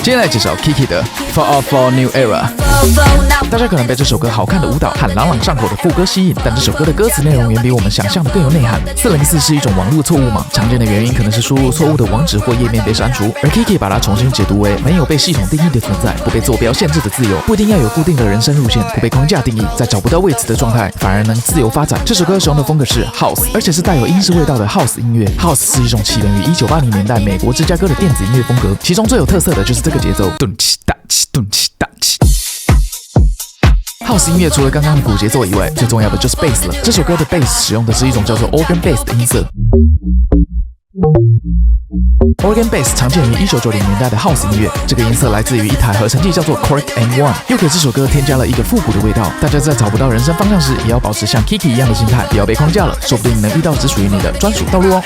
今天来介绍 Kiki 的 For All For New Era。大家可能被这首歌好看的舞蹈和朗朗上口的副歌吸引，但这首歌的歌词内容远比我们想象的更有内涵。404是一种网络错误吗？常见的原因可能是输入错误的网址或页面被删除，而 Kiki 把它重新解读为没有被系统定义的存在，不被坐标限制的自由，不一定要有固定的人生路线，不被框架定义，在找不到位置的状态，反而能自由发展。这首歌使用的风格是 House， 而且是带有英式味道的 House 音乐。House 是一种起源于1980年代美国芝加哥的电子音乐风格，其中最有特色的就是这个节奏，咚起哒起咚起哒起。House 音乐除了刚刚的鼓节奏以外，最重要的就是 Bass 了。这首歌的 Bass 使用的是一种叫做 Organ Bass 的音色。Organ Bass 常见于1990年代的 House 音乐，这个音色来自于一台合成器叫做 Korg M1， 又给这首歌添加了一个复古的味道。大家在找不到人生方向时，也要保持像 Kiki 一样的心态，不要被框架了，说不定能遇到只属于你的专属道路哦。